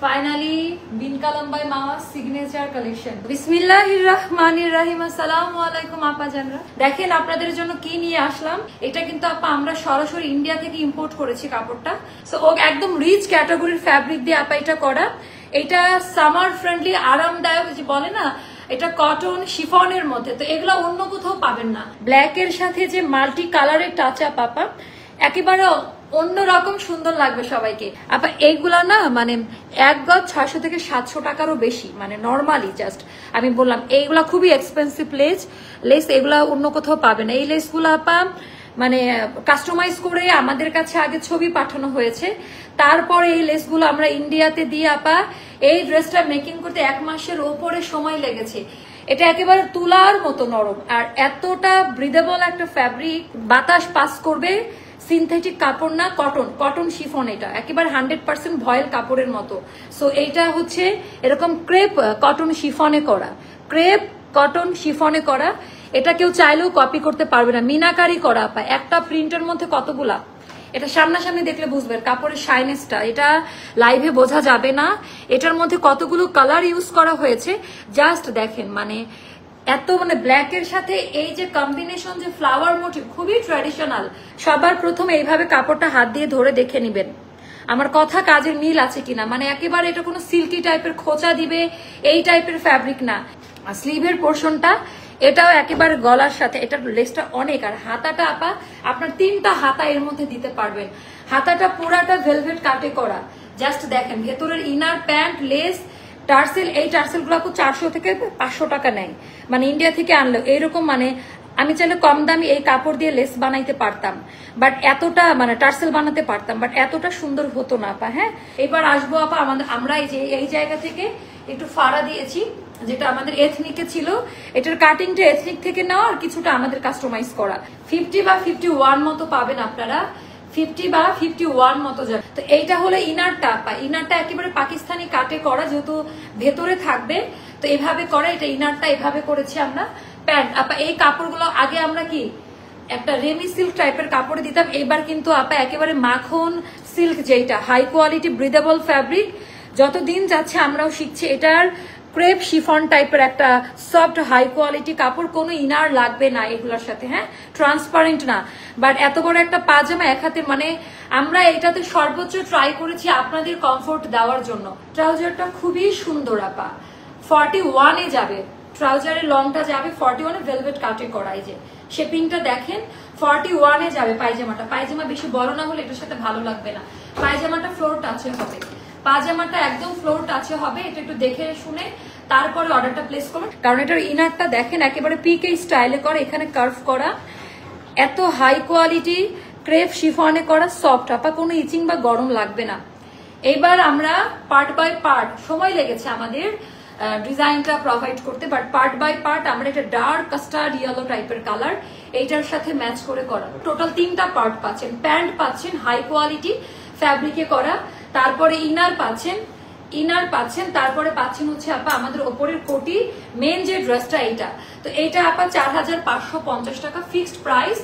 Finally Binka লম্বাই মাওয়া signature collection. বিসমিল্লাহির রহমানির রহিম। আসসালামু আলাইকুম আপা জানরা। দেখেন আপনাদের জন্য কি নিয়ে আসলাম। এটা কিন্তু আপা আমরা সরাসরি ইন্ডিয়া থেকে ইম্পোর্ট করেছি কাপড়টা। সো ও একদম রিচ ক্যাটাগরির ফ্যাব্রিক দিয়ে আপা এটা করা। এটা সামার ফ্রেন্ডলি, আরামদায়ক, যে বলে না এটা কটন শিফনের মধ্যে, তো এগুলা অন্য কোথাও পাবেন না। ব্ল্যাক এর সাথে যে মাল্টি কালারের টাচ আপ আপা একেবারে অন্যরকম সুন্দর লাগবে সবাইকে। আপা এইগুলা না মানে এক গজ 600 থেকে 700 টাকারও বেশি, মানে নর্মালি জাস্ট আমি বললাম এইগুলা খুবই এক্সপেন্সিভ লেস এগুলা অন্য কোথাও পাবে না। এই লেসগুলো আপা মানে কাস্টমাইজ করে আমাদের কাছে আগে ছবি পাঠানো হয়েছে, তারপরে এই লেসগুলো আমরা ইন্ডিয়াতে দিয়ে আপা এই ড্রেসটা মেকিং করতে 1 মাসের ওপরে সময় লেগেছে। এটা একেবারে তুলার মতো নরম আর এতটা ব্রিদেবল একটা ফ্যাব্রিক, বাতাস পাস করবে। সিনথেটিক কাপড় না, কটন শিফন, এটা একেবারে 100% ভয়েল কাপড়ের মতো। সো এইটা হচ্ছে এরকম ক্রেপ কটন শিফনে করা। এটা কেউ চাইলেও কপি করতে পারবে না, মিনাকারি করা আপা। একটা প্রিন্টের মধ্যে কতগুলা, এটা সামনাসামনি দেখলে বুঝবেন কাপড়ের শাইনেসটা, এটা লাইভে বোঝা যাবে না। এটার মধ্যে কতগুলো কালার ইউজ করা হয়েছে জাস্ট দেখেন, মানে এত মানে ব্ল্যাক এর সাথে এই যে কম্বিনেশন, যে ফ্লাওয়ার মোটিভ, খুবই ট্র্যাডিশনাল। সবার প্রথমে এইভাবে কাপড়টা হাত দিয়ে ধরে দেখে নিবেন আমার কথা কাজের মিল আছে কিনা। মানে একেবারে এটা কোনো সিল্কি টাইপের খোঁচা দিবে এই টাইপের ফ্যাব্রিক না। আর স্লিভের পোর্শনটা এটাও একেবারে গলার সাথে, এটার লেসটা অনেক। আর হাতাটা আপা আপনার 3টা হাতা এর মধ্যে দিতে পারবেন। হাতাটা পুরাটা ভেলভেট কাটে করা। জাস্ট দেখেন ভেতরের ইনার প্যান্ট, লেস, টার্সেল, এই টার্সেল গুলো 400 থেকে 500 টাকা নেয়, মানে ইন্ডিয়া থেকে আনলো এইরকম। মানে আমি চাইলে কম দামি এই কাপড় দিয়ে লেস বানাইতে পারতাম, বাট এতটা মানে টার্সেল বানাতে পারতাম, বাট এতটা সুন্দর হতো না আপা। হ্যাঁ, এবার আসবো আপা আমরা এই জায়গা থেকে একটু ফাড়া দিয়েছি, যেটা আমাদের এথনিকে ছিল। এটার কাটিংটা এথনিক থেকে নেওয়া আর কিছুটা আমাদের কাস্টমাইজ করা। 50 বা 51 মতো পাবেন আপনারা, 50 বা 51 মতো যাবে। তো এইটা হলো ইনারটা আপা। ইনারটা একেবারে পাকিস্তানি কাটে করা, যেহেতু ভেতরে থাকবে তো এভাবে করা। এটা ইনারটা এভাবে করেছি আমরা। প্যান্ট আপা এই কাপড়গুলো আগে আমরা কি একটা রেমি সিল্ক টাইপের কাপড়ে দিতাম, এবার কিন্তু আপা একেবারে মাখন সিল্ক, যেটা হাই কোয়ালিটি ব্রিদেবল ফ্যাব্রিক। যতদিন যাচ্ছে আমরাও শিখছি। এটার ক্রেপ শিফন টাইপের একটা সফট হাই কোয়ালিটি কাপড়, কোনো ইনার লাগবে না এগুলোর সাথে। হ্যাঁ, ট্রান্সপারেন্ট না, বাট এত বড় একটা পাজামা এক হাতে, মানে আমরা এটাতে সর্বোচ্চ ট্রাই করেছি আপনাদের কমফোর্ট দেওয়ার জন্য। ট্রাউজারটা খুবই সুন্দর আপা, 41-এ যাবে। ট্রাউজারের লংটা যাবে 41-এ, ভেলভেট কাটে করা। এই যে শেপিংটা দেখেন 41-এ যাবে। পায়জামা বেশি বড় না হলে এটার সাথে ভালো লাগবে না। পায়জামাটা ফ্লোর টাচে হবে, পাজামাটা একদম ফ্লোর টাচে হবে। এটা একটু দেখে শুনে তারপরে অর্ডারটা প্লেস করবেন, কারণ এটার ইনারটা দেখেন একেবারে পিকে স্টাইলে করা, এখানে কার্ভ করা, এত হাই কোয়ালিটি ক্রেপ শিফনে করা, সফট আপা, কোনো ইচিং বা গরম লাগবে না। এইবার আমরা পার্ট বাই পার্ট, সময় লেগেছে আমাদের ডিজাইনটা প্রোভাইড করতে, বাট পার্ট বাই পার্ট আমরা এটা ডার্ক কাস্টার্ড ইয়েলো টাইপের কালার এইটার সাথে ম্যাচ করে করা। টোটাল 3টা পার্ট পাচ্ছেন। প্যান্ট পাচ্ছেন হাই কোয়ালিটি ফ্যাব্রিকে করা, তারপরে ইনার পাচ্ছেন, তারপরে পাচ্ছেন হচ্ছে আপা আমাদের ওপরের কোটি, মেন যে ড্রেসটা এইটা। তো এইটা আপা 4550 টাকা ফিক্সড প্রাইস।